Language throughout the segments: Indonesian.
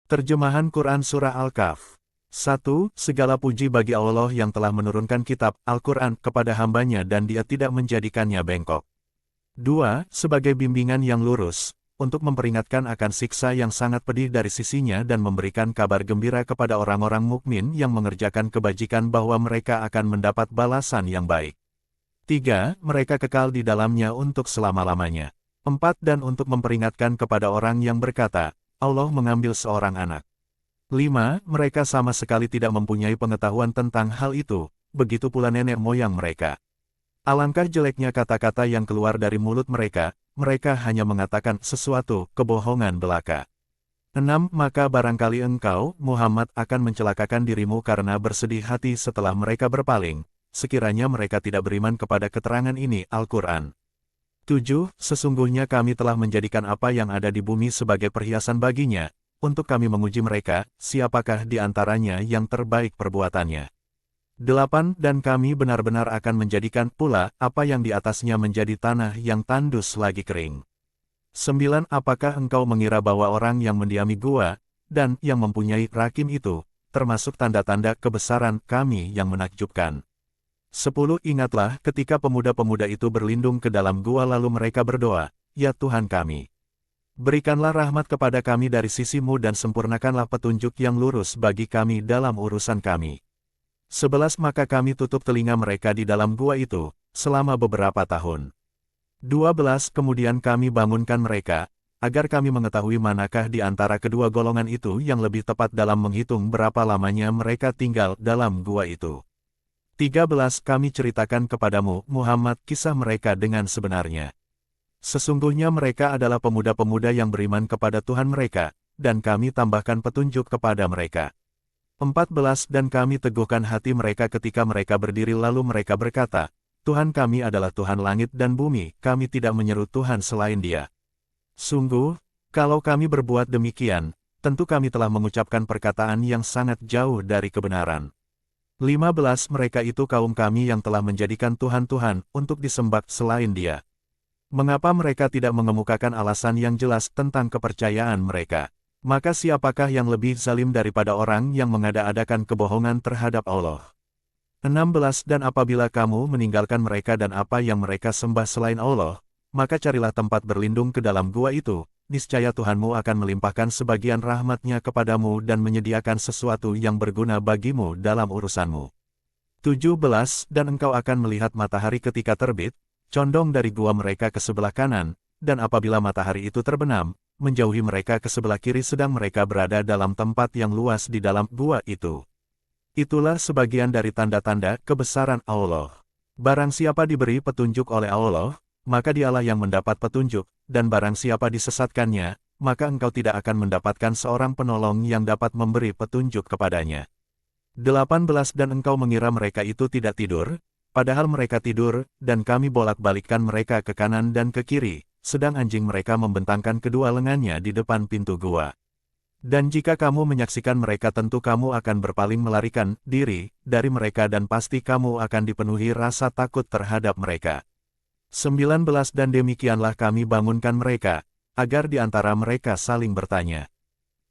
Terjemahan Quran Surah Al-Kahf. 1. Segala puji bagi Allah yang telah menurunkan kitab, Al-Quran, kepada hambanya dan dia tidak menjadikannya bengkok. 2. Sebagai bimbingan yang lurus, untuk memperingatkan akan siksa yang sangat pedih dari sisinya dan memberikan kabar gembira kepada orang-orang mukmin yang mengerjakan kebajikan bahwa mereka akan mendapat balasan yang baik. 3. Mereka kekal di dalamnya untuk selama-lamanya. 4. Dan untuk memperingatkan kepada orang yang berkata, Allah mengambil seorang anak. 5. Mereka sama sekali tidak mempunyai pengetahuan tentang hal itu, begitu pula nenek moyang mereka. Alangkah jeleknya kata-kata yang keluar dari mulut mereka, mereka hanya mengatakan sesuatu kebohongan belaka. 6. Maka barangkali engkau, Muhammad, akan mencelakakan dirimu karena bersedih hati setelah mereka berpaling, sekiranya mereka tidak beriman kepada keterangan ini, Al-Quran. 7. Sesungguhnya kami telah menjadikan apa yang ada di bumi sebagai perhiasan baginya, untuk kami menguji mereka, siapakah di antaranya yang terbaik perbuatannya. 8. Dan kami benar-benar akan menjadikan pula apa yang di atasnya menjadi tanah yang tandus lagi kering. 9. Apakah engkau mengira bahwa orang yang mendiami gua, dan yang mempunyai rakim itu, termasuk tanda-tanda kebesaran kami yang menakjubkan. 10. Ingatlah ketika pemuda-pemuda itu berlindung ke dalam gua lalu mereka berdoa, Ya Tuhan kami, berikanlah rahmat kepada kami dari sisimu dan sempurnakanlah petunjuk yang lurus bagi kami dalam urusan kami. 11. Maka kami tutup telinga mereka di dalam gua itu, selama beberapa tahun. 12. Kemudian kami bangunkan mereka, agar kami mengetahui manakah di antara kedua golongan itu yang lebih tepat dalam menghitung berapa lamanya mereka tinggal dalam gua itu. 13. Kami ceritakan kepadamu, Muhammad, kisah mereka dengan sebenarnya. Sesungguhnya mereka adalah pemuda-pemuda yang beriman kepada Tuhan mereka, dan kami tambahkan petunjuk kepada mereka. 14. Dan kami teguhkan hati mereka ketika mereka berdiri lalu mereka berkata, Tuhan kami adalah Tuhan langit dan bumi, kami tidak menyeru Tuhan selain Dia. Sungguh, kalau kami berbuat demikian, tentu kami telah mengucapkan perkataan yang sangat jauh dari kebenaran. 15. Mereka itu kaum kami yang telah menjadikan Tuhan-Tuhan untuk disembah selain Dia. Mengapa mereka tidak mengemukakan alasan yang jelas tentang kepercayaan mereka? Maka siapakah yang lebih zalim daripada orang yang mengada-adakan kebohongan terhadap Allah? 16. Dan apabila kamu meninggalkan mereka dan apa yang mereka sembah selain Allah, maka carilah tempat berlindung ke dalam gua itu, niscaya Tuhanmu akan melimpahkan sebagian rahmatnya kepadamu dan menyediakan sesuatu yang berguna bagimu dalam urusanmu. 17. Dan engkau akan melihat matahari ketika terbit, condong dari gua mereka ke sebelah kanan, dan apabila matahari itu terbenam, menjauhi mereka ke sebelah kiri sedang mereka berada dalam tempat yang luas di dalam gua itu. Itulah sebagian dari tanda-tanda kebesaran Allah. Barang siapa diberi petunjuk oleh Allah, maka dialah yang mendapat petunjuk, dan barang siapa disesatkannya, maka engkau tidak akan mendapatkan seorang penolong yang dapat memberi petunjuk kepadanya. 18. Dan engkau mengira mereka itu tidak tidur, padahal mereka tidur, dan kami bolak-balikkan mereka ke kanan dan ke kiri, sedang anjing mereka membentangkan kedua lengannya di depan pintu gua. Dan jika kamu menyaksikan mereka tentu kamu akan berpaling melarikan diri dari mereka dan pasti kamu akan dipenuhi rasa takut terhadap mereka. 19. Dan demikianlah kami bangunkan mereka, agar di antara mereka saling bertanya.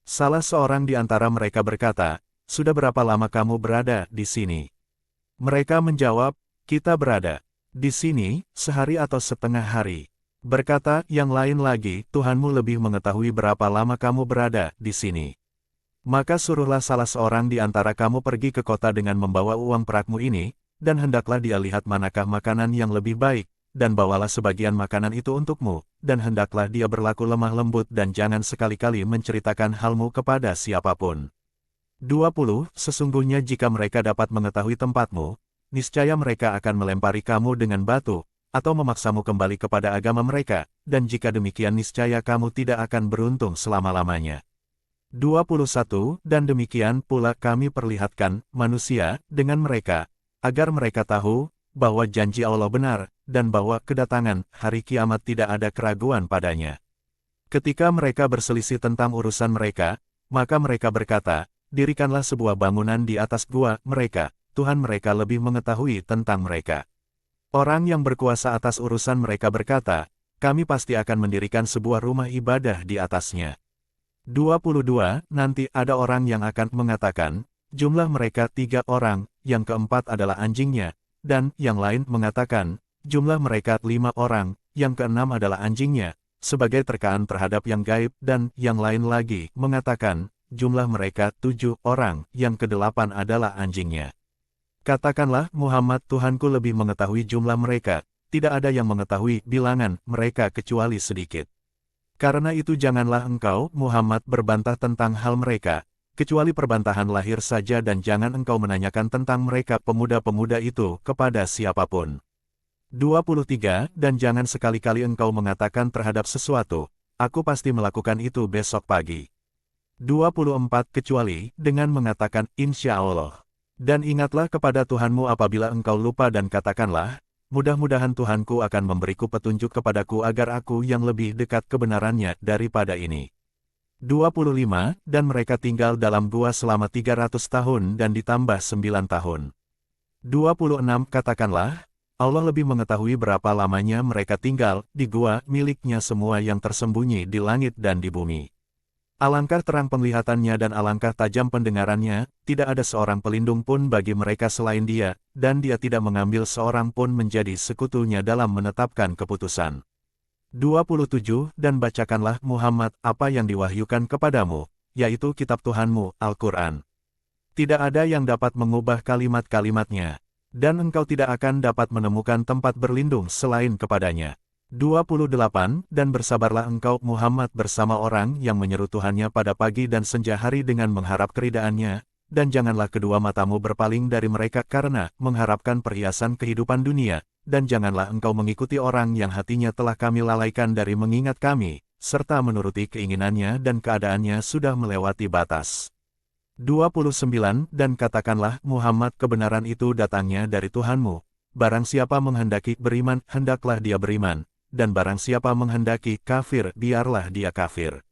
Salah seorang di antara mereka berkata, Sudah berapa lama kamu berada di sini? Mereka menjawab, Kita berada di sini sehari atau setengah hari. Berkata yang lain lagi, Tuhanmu lebih mengetahui berapa lama kamu berada di sini. Maka suruhlah salah seorang di antara kamu pergi ke kota dengan membawa uang perakmu ini, dan hendaklah dia lihat manakah makanan yang lebih baik, dan bawalah sebagian makanan itu untukmu, dan hendaklah dia berlaku lemah lembut dan jangan sekali-kali menceritakan halmu kepada siapapun. 20. Sesungguhnya jika mereka dapat mengetahui tempatmu, niscaya mereka akan melempari kamu dengan batu, atau memaksamu kembali kepada agama mereka, dan jika demikian niscaya kamu tidak akan beruntung selama-lamanya. 21. Dan demikian pula kami perlihatkan manusia dengan mereka, agar mereka tahu bahwa janji Allah benar, dan bahwa kedatangan hari kiamat tidak ada keraguan padanya. Ketika mereka berselisih tentang urusan mereka, maka mereka berkata, Dirikanlah sebuah bangunan di atas gua mereka, Tuhan mereka lebih mengetahui tentang mereka. Orang yang berkuasa atas urusan mereka berkata, Kami pasti akan mendirikan sebuah rumah ibadah di atasnya. 22. Nanti ada orang yang akan mengatakan, jumlah mereka 3 orang, yang keempat adalah anjingnya, dan yang lain mengatakan, jumlah mereka 5 orang, yang keenam adalah anjingnya, sebagai terkaan terhadap yang gaib, dan yang lain lagi mengatakan, jumlah mereka 7 orang, yang kedelapan adalah anjingnya. Katakanlah, Muhammad, Tuhanku lebih mengetahui jumlah mereka, tidak ada yang mengetahui bilangan mereka kecuali sedikit. Karena itu janganlah engkau, Muhammad, berbantah tentang hal mereka, kecuali perbantahan lahir saja, dan jangan engkau menanyakan tentang mereka pemuda-pemuda itu kepada siapapun. 23. Dan jangan sekali-kali engkau mengatakan terhadap sesuatu, aku pasti melakukan itu besok pagi. 24. Kecuali dengan mengatakan insya Allah. Dan ingatlah kepada Tuhanmu apabila engkau lupa dan katakanlah, mudah-mudahan Tuhanku akan memberiku petunjuk kepadaku agar aku yang lebih dekat kebenarannya daripada ini. 25. Dan mereka tinggal dalam gua selama 300 tahun dan ditambah 9 tahun. 26. Katakanlah, Allah lebih mengetahui berapa lamanya mereka tinggal di gua miliknya semua yang tersembunyi di langit dan di bumi. Alangkah terang penglihatannya dan alangkah tajam pendengarannya, tidak ada seorang pelindung pun bagi mereka selain Dia, dan Dia tidak mengambil seorang pun menjadi sekutunya dalam menetapkan keputusan. 27. Dan bacakanlah Muhammad apa yang diwahyukan kepadamu, yaitu kitab Tuhanmu, Al-Quran. Tidak ada yang dapat mengubah kalimat-kalimatnya, dan engkau tidak akan dapat menemukan tempat berlindung selain kepadanya. 28. Dan bersabarlah engkau, Muhammad, bersama orang yang menyeru Tuhannya pada pagi dan senja hari dengan mengharap keridaannya, dan janganlah kedua matamu berpaling dari mereka karena mengharapkan perhiasan kehidupan dunia, dan janganlah engkau mengikuti orang yang hatinya telah kami lalaikan dari mengingat kami, serta menuruti keinginannya dan keadaannya sudah melewati batas. 29. Dan katakanlah, Muhammad, kebenaran itu datangnya dari Tuhanmu. Barang siapa menghendaki beriman, hendaklah dia beriman. Dan barang siapa menghendaki kafir, biarlah dia kafir.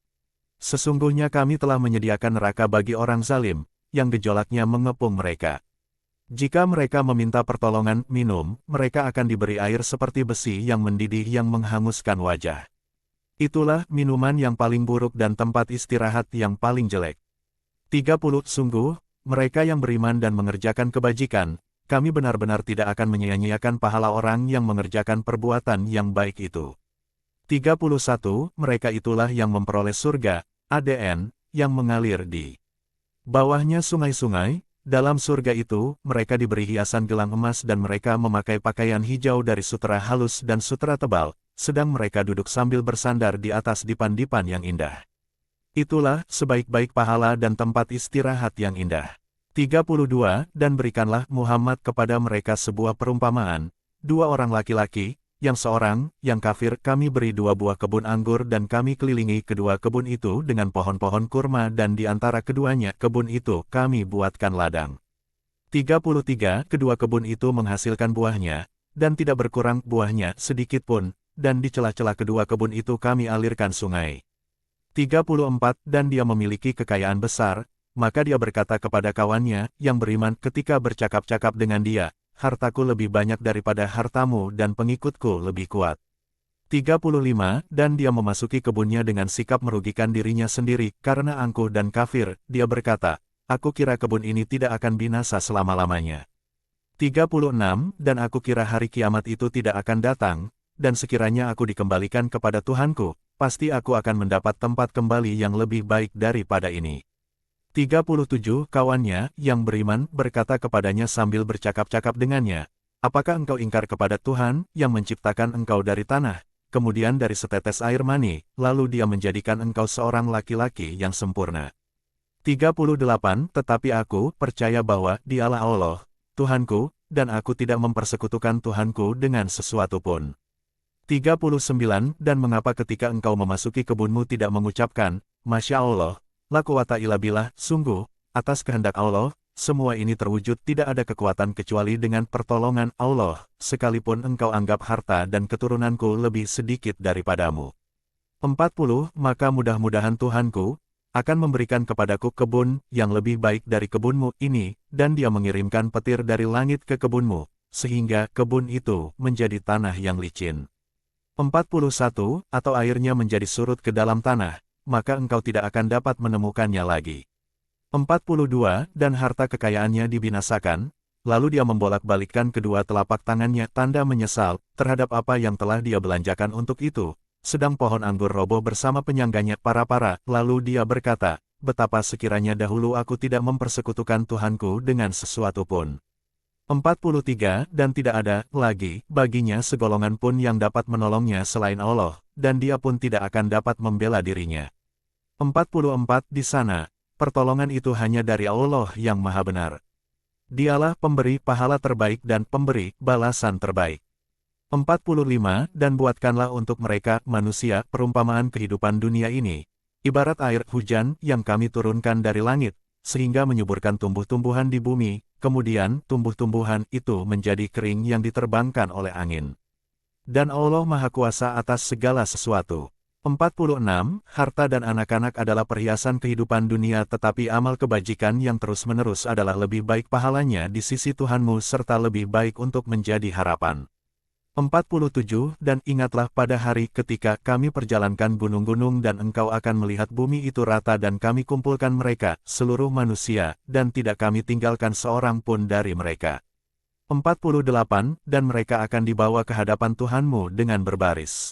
Sesungguhnya kami telah menyediakan neraka bagi orang zalim, yang gejolaknya mengepung mereka. Jika mereka meminta pertolongan minum, mereka akan diberi air seperti besi yang mendidih yang menghanguskan wajah. Itulah minuman yang paling buruk dan tempat istirahat yang paling jelek. 30. Sungguh, mereka yang beriman dan mengerjakan kebajikan, kami benar-benar tidak akan menyia-nyiakan pahala orang yang mengerjakan perbuatan yang baik itu. 31. Mereka itulah yang memperoleh surga, ADN, yang mengalir di bawahnya sungai-sungai. Dalam surga itu, mereka diberi hiasan gelang emas dan mereka memakai pakaian hijau dari sutera halus dan sutera tebal, sedang mereka duduk sambil bersandar di atas dipan-dipan yang indah. Itulah sebaik-baik pahala dan tempat istirahat yang indah. 32. Dan berikanlah Muhammad kepada mereka sebuah perumpamaan, 2 orang laki-laki, yang seorang, yang kafir, kami beri 2 buah kebun anggur dan kami kelilingi kedua kebun itu dengan pohon-pohon kurma dan di antara keduanya kebun itu kami buatkan ladang. 33. Kedua kebun itu menghasilkan buahnya, dan tidak berkurang buahnya sedikit pun, dan di celah-celah kedua kebun itu kami alirkan sungai. 34. Dan dia memiliki kekayaan besar. Maka dia berkata kepada kawannya, yang beriman ketika bercakap-cakap dengan dia, hartaku lebih banyak daripada hartamu dan pengikutku lebih kuat. 35. Dan dia memasuki kebunnya dengan sikap merugikan dirinya sendiri, karena angkuh dan kafir, dia berkata, aku kira kebun ini tidak akan binasa selama-lamanya. 36. Dan aku kira hari kiamat itu tidak akan datang, dan sekiranya aku dikembalikan kepada Tuhanku, pasti aku akan mendapat tempat kembali yang lebih baik daripada ini. 37. Kawannya, yang beriman, berkata kepadanya sambil bercakap-cakap dengannya, apakah engkau ingkar kepada Tuhan, yang menciptakan engkau dari tanah, kemudian dari setetes air mani, lalu dia menjadikan engkau seorang laki-laki yang sempurna. 38. Tetapi aku percaya bahwa Dialah Allah, Tuhanku, dan aku tidak mempersekutukan Tuhanku dengan sesuatu pun. 39. Dan mengapa ketika engkau memasuki kebunmu tidak mengucapkan, Masya Allah, la quwata illa billah, sungguh, atas kehendak Allah, semua ini terwujud, tidak ada kekuatan kecuali dengan pertolongan Allah, sekalipun engkau anggap harta dan keturunanku lebih sedikit daripadamu. 40. Maka mudah-mudahan Tuhanku akan memberikan kepadaku kebun yang lebih baik dari kebunmu ini, dan dia mengirimkan petir dari langit ke kebunmu, sehingga kebun itu menjadi tanah yang licin. 41. Atau airnya menjadi surut ke dalam tanah, maka engkau tidak akan dapat menemukannya lagi. 42. Dan harta kekayaannya dibinasakan, lalu dia membolak-balikkan kedua telapak tangannya tanda menyesal terhadap apa yang telah dia belanjakan untuk itu. Sedang pohon anggur roboh bersama penyangganya para-para, lalu dia berkata, betapa sekiranya dahulu aku tidak mempersekutukan Tuhanku dengan sesuatu pun. 43. Dan tidak ada lagi baginya segolongan pun yang dapat menolongnya selain Allah, dan dia pun tidak akan dapat membela dirinya. 44. Di sana, pertolongan itu hanya dari Allah yang Maha Benar. Dialah pemberi pahala terbaik dan pemberi balasan terbaik. 45. Dan buatkanlah untuk mereka, manusia, perumpamaan kehidupan dunia ini, ibarat air hujan yang kami turunkan dari langit, sehingga menyuburkan tumbuh-tumbuhan di bumi, kemudian tumbuh-tumbuhan itu menjadi kering yang diterbangkan oleh angin. Dan Allah Maha Kuasa atas segala sesuatu. 46. Harta dan anak-anak adalah perhiasan kehidupan dunia, tetapi amal kebajikan yang terus-menerus adalah lebih baik pahalanya di sisi Tuhanmu serta lebih baik untuk menjadi harapan. 47. Dan ingatlah pada hari ketika kami perjalankan gunung-gunung dan engkau akan melihat bumi itu rata dan kami kumpulkan mereka, seluruh manusia, dan tidak kami tinggalkan seorang pun dari mereka. 48. Dan mereka akan dibawa ke hadapan Tuhanmu dengan berbaris.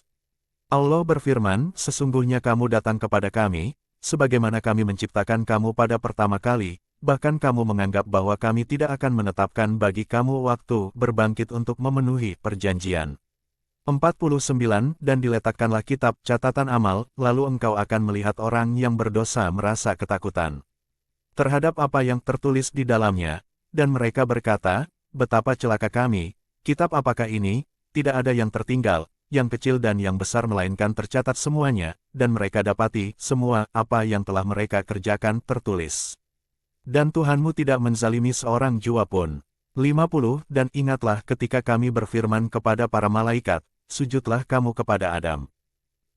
Allah berfirman, sesungguhnya kamu datang kepada kami, sebagaimana kami menciptakan kamu pada pertama kali, bahkan kamu menganggap bahwa kami tidak akan menetapkan bagi kamu waktu berbangkit untuk memenuhi perjanjian. 49. Dan diletakkanlah kitab catatan amal, lalu engkau akan melihat orang yang berdosa merasa ketakutan terhadap apa yang tertulis di dalamnya, dan mereka berkata, betapa celaka kami, kitab apakah ini, tidak ada yang tertinggal, yang kecil dan yang besar melainkan tercatat semuanya, dan mereka dapati semua apa yang telah mereka kerjakan tertulis. Dan Tuhanmu tidak menzalimi seorang jua pun. 50. Dan ingatlah ketika kami berfirman kepada para malaikat, sujudlah kamu kepada Adam.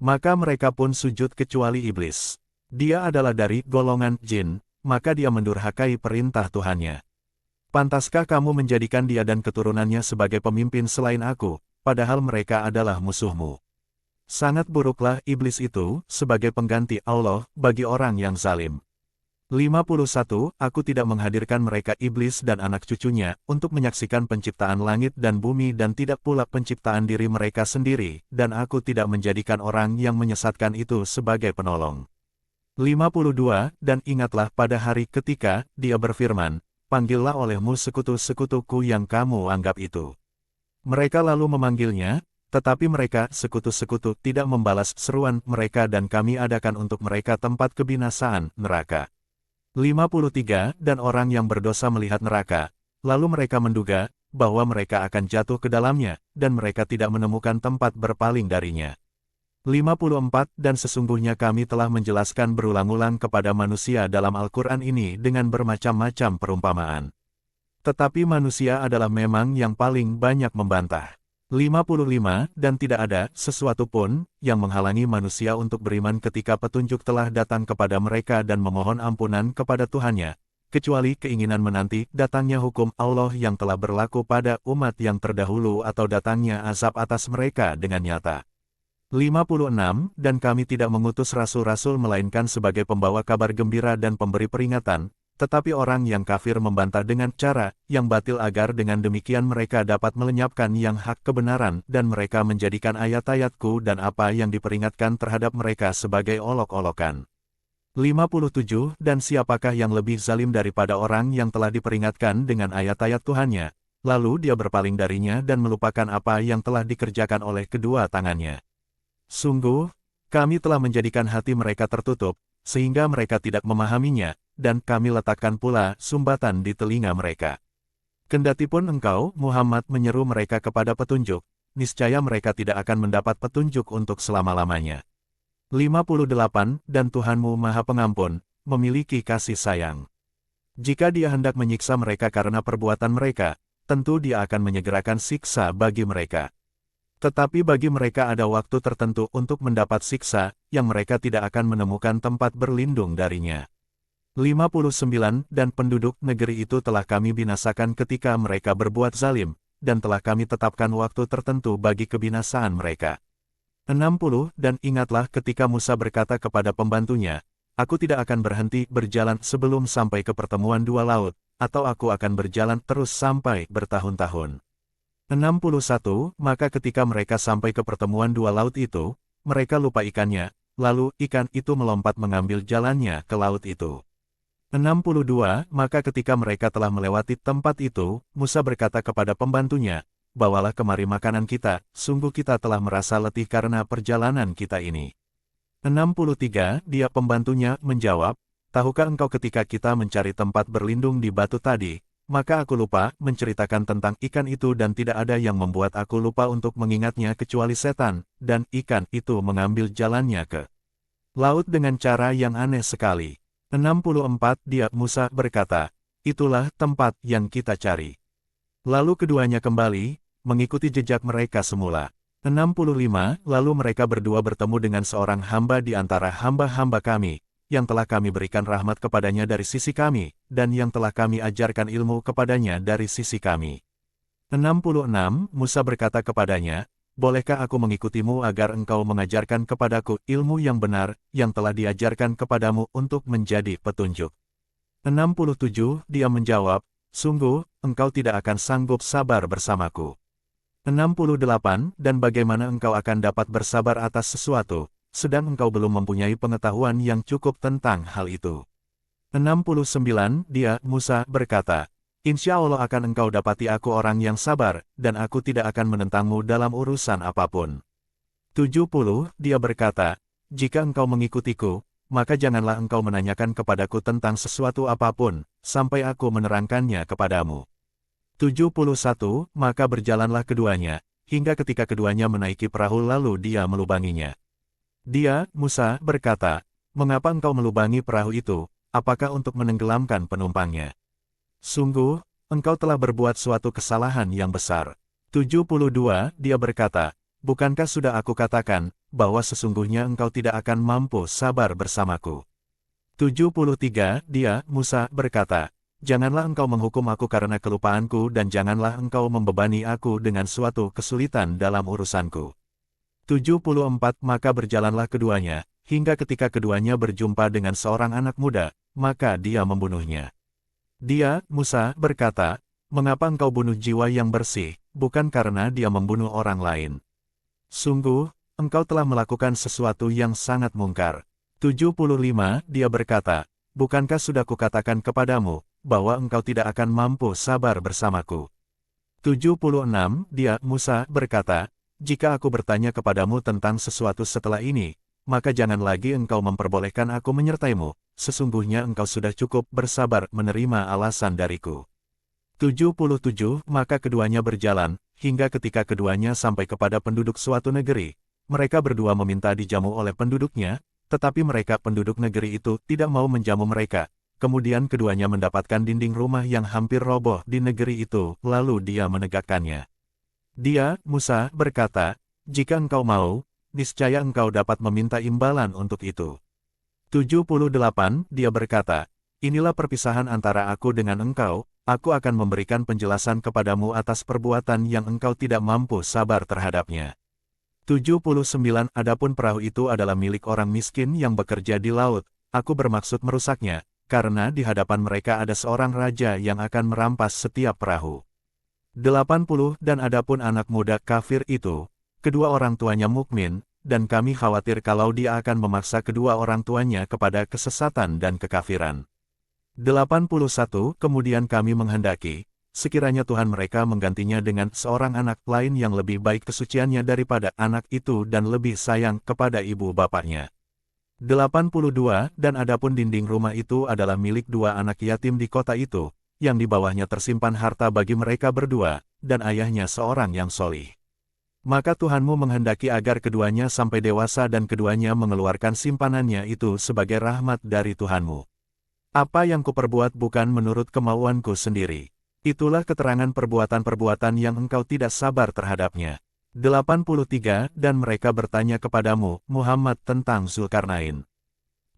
Maka mereka pun sujud kecuali iblis. Dia adalah dari golongan jin, maka dia mendurhakai perintah Tuhannya. Pantaskah kamu menjadikan dia dan keturunannya sebagai pemimpin selain aku, padahal mereka adalah musuhmu? Sangat buruklah iblis itu sebagai pengganti Allah bagi orang yang zalim. 51. Aku tidak menghadirkan mereka iblis dan anak cucunya, untuk menyaksikan penciptaan langit dan bumi dan tidak pula penciptaan diri mereka sendiri, dan aku tidak menjadikan orang yang menyesatkan itu sebagai penolong. 52. Dan ingatlah pada hari ketika, dia berfirman, panggillah olehmu sekutu-sekutuku yang kamu anggap itu. Mereka lalu memanggilnya, tetapi mereka, sekutu-sekutu, tidak membalas seruan mereka dan kami adakan untuk mereka tempat kebinasaan, neraka. 53. Dan orang yang berdosa melihat neraka, lalu mereka menduga, bahwa mereka akan jatuh ke dalamnya, dan mereka tidak menemukan tempat berpaling darinya. 54. Dan sesungguhnya kami telah menjelaskan berulang-ulang kepada manusia dalam Al-Quran ini dengan bermacam-macam perumpamaan. Tetapi manusia adalah memang yang paling banyak membantah. 55. Dan tidak ada sesuatu pun yang menghalangi manusia untuk beriman ketika petunjuk telah datang kepada mereka dan memohon ampunan kepada Tuhannya, kecuali keinginan menanti datangnya hukum Allah yang telah berlaku pada umat yang terdahulu atau datangnya azab atas mereka dengan nyata. 56. Dan kami tidak mengutus rasul-rasul melainkan sebagai pembawa kabar gembira dan pemberi peringatan, tetapi orang yang kafir membantah dengan cara yang batil agar dengan demikian mereka dapat melenyapkan yang hak kebenaran dan mereka menjadikan ayat-ayatku dan apa yang diperingatkan terhadap mereka sebagai olok-olokan. 57. Dan siapakah yang lebih zalim daripada orang yang telah diperingatkan dengan ayat-ayat Tuhannya, lalu dia berpaling darinya dan melupakan apa yang telah dikerjakan oleh kedua tangannya. Sungguh, kami telah menjadikan hati mereka tertutup, sehingga mereka tidak memahaminya, dan kami letakkan pula sumbatan di telinga mereka. Kendatipun engkau, Muhammad, menyeru mereka kepada petunjuk, niscaya mereka tidak akan mendapat petunjuk untuk selama-lamanya. 58. Dan Tuhanmu Maha Pengampun, memiliki kasih sayang. Jika Dia hendak menyiksa mereka karena perbuatan mereka, tentu Dia akan menyegerakan siksa bagi mereka. Tetapi bagi mereka ada waktu tertentu untuk mendapat siksa, yang mereka tidak akan menemukan tempat berlindung darinya. 59. Dan penduduk negeri itu telah kami binasakan ketika mereka berbuat zalim, dan telah kami tetapkan waktu tertentu bagi kebinasaan mereka. 60. Dan ingatlah ketika Musa berkata kepada pembantunya, aku tidak akan berhenti berjalan sebelum sampai ke pertemuan dua laut, atau aku akan berjalan terus sampai bertahun-tahun. 61. Maka ketika mereka sampai ke pertemuan dua laut itu, mereka lupa ikannya, lalu ikan itu melompat mengambil jalannya ke laut itu. 62. Maka ketika mereka telah melewati tempat itu, Musa berkata kepada pembantunya, bawalah kemari makanan kita, sungguh kita telah merasa letih karena perjalanan kita ini. 63. Dia pembantunya menjawab, tahukah engkau ketika kita mencari tempat berlindung di batu tadi, maka aku lupa menceritakan tentang ikan itu dan tidak ada yang membuat aku lupa untuk mengingatnya kecuali setan, dan ikan itu mengambil jalannya ke laut dengan cara yang aneh sekali. 64. Dia Musa berkata, itulah tempat yang kita cari. Lalu keduanya kembali, mengikuti jejak mereka semula. 65. Lalu mereka berdua bertemu dengan seorang hamba di antara hamba-hamba kami, yang telah kami berikan rahmat kepadanya dari sisi kami, dan yang telah kami ajarkan ilmu kepadanya dari sisi kami. 66. Musa berkata kepadanya, bolehkah aku mengikutimu agar engkau mengajarkan kepadaku ilmu yang benar, yang telah diajarkan kepadamu untuk menjadi petunjuk? 67. Dia menjawab, sungguh, engkau tidak akan sanggup sabar bersamaku. 68. Dan bagaimana engkau akan dapat bersabar atas sesuatu, sedang engkau belum mempunyai pengetahuan yang cukup tentang hal itu. 69. Dia, Musa, berkata, insya Allah akan engkau dapati aku orang yang sabar, dan aku tidak akan menentangmu dalam urusan apapun. 70. Dia berkata, jika engkau mengikutiku, maka janganlah engkau menanyakan kepadaku tentang sesuatu apapun, sampai aku menerangkannya kepadamu. 71. Maka berjalanlah keduanya, hingga ketika keduanya menaiki perahu lalu dia melubanginya. Dia, Musa, berkata, mengapa engkau melubangi perahu itu, apakah untuk menenggelamkan penumpangnya? Sungguh, engkau telah berbuat suatu kesalahan yang besar. 72. Dia berkata, bukankah sudah aku katakan, bahwa sesungguhnya engkau tidak akan mampu sabar bersamaku? 73. Dia, Musa, berkata, janganlah engkau menghukum aku karena kelupaanku dan janganlah engkau membebani aku dengan suatu kesulitan dalam urusanku. 74. Maka berjalanlah keduanya, hingga ketika keduanya berjumpa dengan seorang anak muda, maka dia membunuhnya. Dia, Musa, berkata, mengapa engkau bunuh jiwa yang bersih, bukan karena dia membunuh orang lain? Sungguh, engkau telah melakukan sesuatu yang sangat mungkar. 75. Dia berkata, bukankah sudah kukatakan kepadamu, bahwa engkau tidak akan mampu sabar bersamaku? 76. Dia, Musa, berkata, jika aku bertanya kepadamu tentang sesuatu setelah ini, maka jangan lagi engkau memperbolehkan aku menyertaimu, sesungguhnya engkau sudah cukup bersabar menerima alasan dariku. 77. Maka keduanya berjalan, hingga ketika keduanya sampai kepada penduduk suatu negeri, mereka berdua meminta dijamu oleh penduduknya, tetapi mereka penduduk negeri itu tidak mau menjamu mereka. Kemudian keduanya mendapatkan dinding rumah yang hampir roboh di negeri itu, lalu dia menegakkannya. Dia, Musa, berkata, jika engkau mau, niscaya engkau dapat meminta imbalan untuk itu. 78. Dia berkata, inilah perpisahan antara aku dengan engkau, aku akan memberikan penjelasan kepadamu atas perbuatan yang engkau tidak mampu sabar terhadapnya. 79. Adapun perahu itu adalah milik orang miskin yang bekerja di laut, aku bermaksud merusaknya, karena di hadapan mereka ada seorang raja yang akan merampas setiap perahu. 80. Dan adapun anak muda kafir itu, kedua orang tuanya mukmin, dan kami khawatir kalau dia akan memaksa kedua orang tuanya kepada kesesatan dan kekafiran. 81. Kemudian kami menghendaki, sekiranya Tuhan mereka menggantinya dengan seorang anak lain yang lebih baik kesuciannya daripada anak itu dan lebih sayang kepada ibu bapaknya. 82. Dan adapun dinding rumah itu adalah milik dua anak yatim di kota itu, yang di bawahnya tersimpan harta bagi mereka berdua, dan ayahnya seorang yang solih. Maka Tuhanmu menghendaki agar keduanya sampai dewasa dan keduanya mengeluarkan simpanannya itu sebagai rahmat dari Tuhanmu. Apa yang kuperbuat bukan menurut kemauanku sendiri. Itulah keterangan perbuatan-perbuatan yang engkau tidak sabar terhadapnya. 83. Dan mereka bertanya kepadamu, Muhammad, tentang Zulkarnain.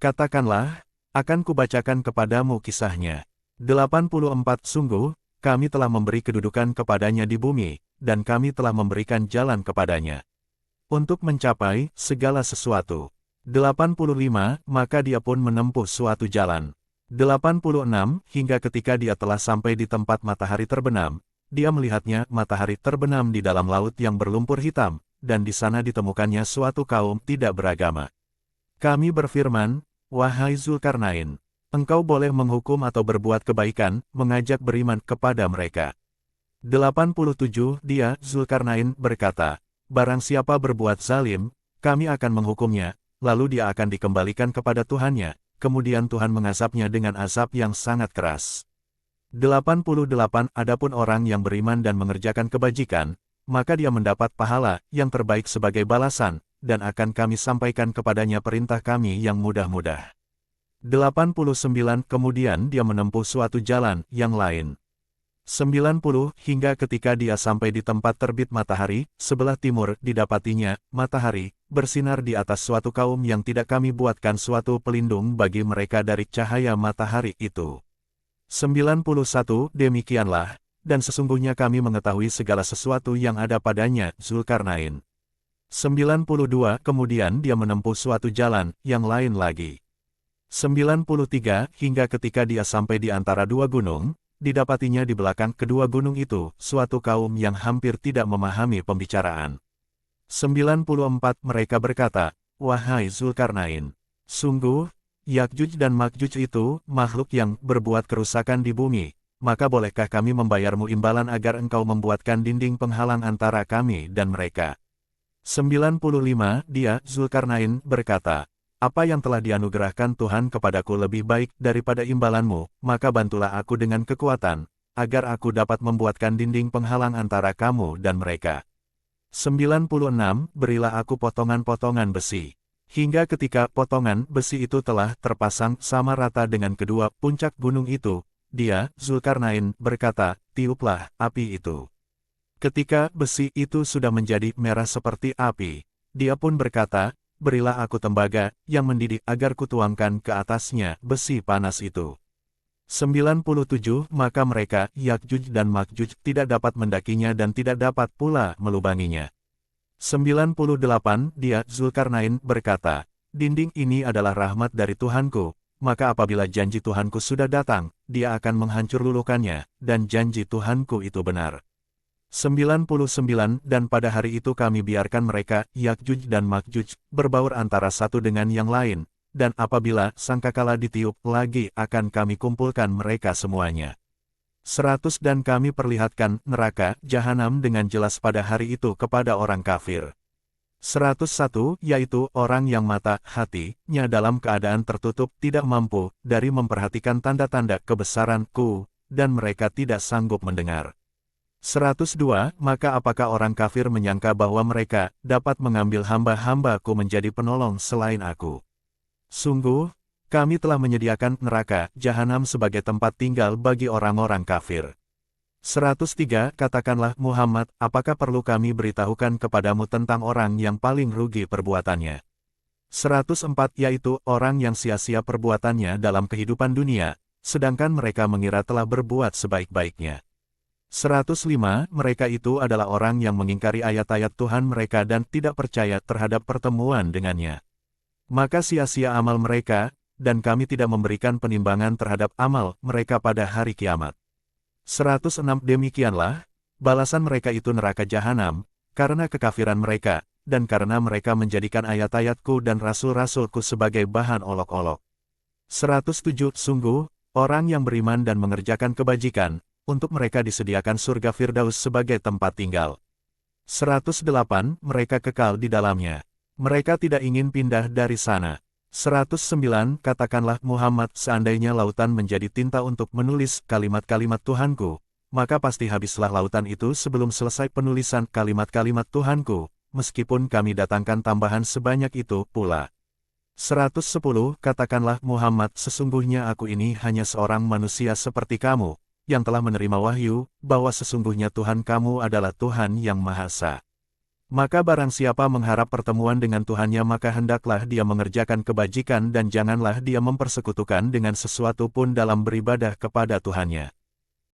Katakanlah, akan kubacakan kepadamu kisahnya. 84. Sungguh, kami telah memberi kedudukan kepadanya di bumi, dan kami telah memberikan jalan kepadanya. untuk mencapai segala sesuatu. 85, maka dia pun menempuh suatu jalan. 86, hingga ketika dia telah sampai di tempat matahari terbenam, dia melihatnya matahari terbenam di dalam laut yang berlumpur hitam, dan di sana ditemukannya suatu kaum tidak beragama. Kami berfirman, wahai Zulkarnain, engkau boleh menghukum atau berbuat kebaikan, mengajak beriman kepada mereka. 87, dia, Zulkarnain, berkata, barang siapa berbuat zalim, kami akan menghukumnya, lalu dia akan dikembalikan kepada Tuhannya, kemudian Tuhan mengazabnya dengan azab yang sangat keras. 88, adapun orang yang beriman dan mengerjakan kebajikan, maka dia mendapat pahala yang terbaik sebagai balasan, dan akan kami sampaikan kepadanya perintah kami yang mudah-mudah. 89, kemudian dia menempuh suatu jalan yang lain. 90, hingga ketika dia sampai di tempat terbit matahari, sebelah timur didapatinya, matahari, bersinar di atas suatu kaum yang tidak kami buatkan suatu pelindung bagi mereka dari cahaya matahari itu. 91, demikianlah, dan sesungguhnya kami mengetahui segala sesuatu yang ada padanya, Zulkarnain. 92, kemudian dia menempuh suatu jalan yang lain lagi. 93, hingga ketika dia sampai di antara dua gunung, didapatinya di belakang kedua gunung itu, suatu kaum yang hampir tidak memahami pembicaraan. 94, mereka berkata, wahai Zulkarnain, sungguh, Yakjuj dan Makjuj itu, makhluk yang berbuat kerusakan di bumi, maka bolehkah kami membayarmu imbalan agar engkau membuatkan dinding penghalang antara kami dan mereka? 95, dia, Zulkarnain, berkata, apa yang telah dianugerahkan Tuhan kepadaku lebih baik daripada imbalanmu, maka bantulah aku dengan kekuatan, agar aku dapat membuatkan dinding penghalang antara kamu dan mereka. 96, berilah aku potongan-potongan besi. Hingga ketika potongan besi itu telah terpasang sama rata dengan kedua puncak gunung itu, dia, Zulkarnain, berkata, tiuplah api itu. Ketika besi itu sudah menjadi merah seperti api, dia pun berkata, berilah aku tembaga yang mendidih agar kutuangkan ke atasnya besi panas itu. 97, maka mereka, Yakjuj dan Makjuj, tidak dapat mendakinya dan tidak dapat pula melubanginya. 98, dia, Zulkarnain, berkata, dinding ini adalah rahmat dari Tuhanku, maka apabila janji Tuhanku sudah datang, dia akan menghancur luluhkannya, dan janji Tuhanku itu benar. 99, dan pada hari itu kami biarkan mereka, Yakjuj dan Makjuj, berbaur antara satu dengan yang lain, dan apabila sangkakala ditiup lagi akan kami kumpulkan mereka semuanya. 100, dan kami perlihatkan neraka, jahanam dengan jelas pada hari itu kepada orang kafir. 101, yaitu orang yang mata, hatinya dalam keadaan tertutup tidak mampu dari memperhatikan tanda-tanda kebesaran-Ku, dan mereka tidak sanggup mendengar. 102, maka apakah orang kafir menyangka bahwa mereka dapat mengambil hamba-hamba-Ku menjadi penolong selain Aku? Sungguh, kami telah menyediakan neraka, jahanam sebagai tempat tinggal bagi orang-orang kafir. 103, katakanlah Muhammad, apakah perlu kami beritahukan kepadamu tentang orang yang paling rugi perbuatannya? 104, yaitu orang yang sia-sia perbuatannya dalam kehidupan dunia, sedangkan mereka mengira telah berbuat sebaik-baiknya. 105, mereka itu adalah orang yang mengingkari ayat-ayat Tuhan mereka dan tidak percaya terhadap pertemuan dengannya. Maka sia-sia amal mereka, dan kami tidak memberikan penimbangan terhadap amal mereka pada hari kiamat. 106, demikianlah, balasan mereka itu neraka jahanam, karena kekafiran mereka, dan karena mereka menjadikan ayat-ayatku dan rasul-rasulku sebagai bahan olok-olok. 107, sungguh, orang yang beriman dan mengerjakan kebajikan, untuk mereka disediakan surga Firdaus sebagai tempat tinggal. 108, mereka kekal di dalamnya. Mereka tidak ingin pindah dari sana. 109, katakanlah Muhammad, seandainya lautan menjadi tinta untuk menulis kalimat-kalimat Tuhanku, maka pasti habislah lautan itu sebelum selesai penulisan kalimat-kalimat Tuhanku, meskipun kami datangkan tambahan sebanyak itu pula. 110, katakanlah Muhammad, sesungguhnya aku ini hanya seorang manusia seperti kamu, yang telah menerima wahyu, bahwa sesungguhnya Tuhan kamu adalah Tuhan yang Maha Esa. Maka barang siapa mengharap pertemuan dengan Tuhannya maka hendaklah dia mengerjakan kebajikan dan janganlah dia mempersekutukan dengan sesuatu pun dalam beribadah kepada Tuhannya.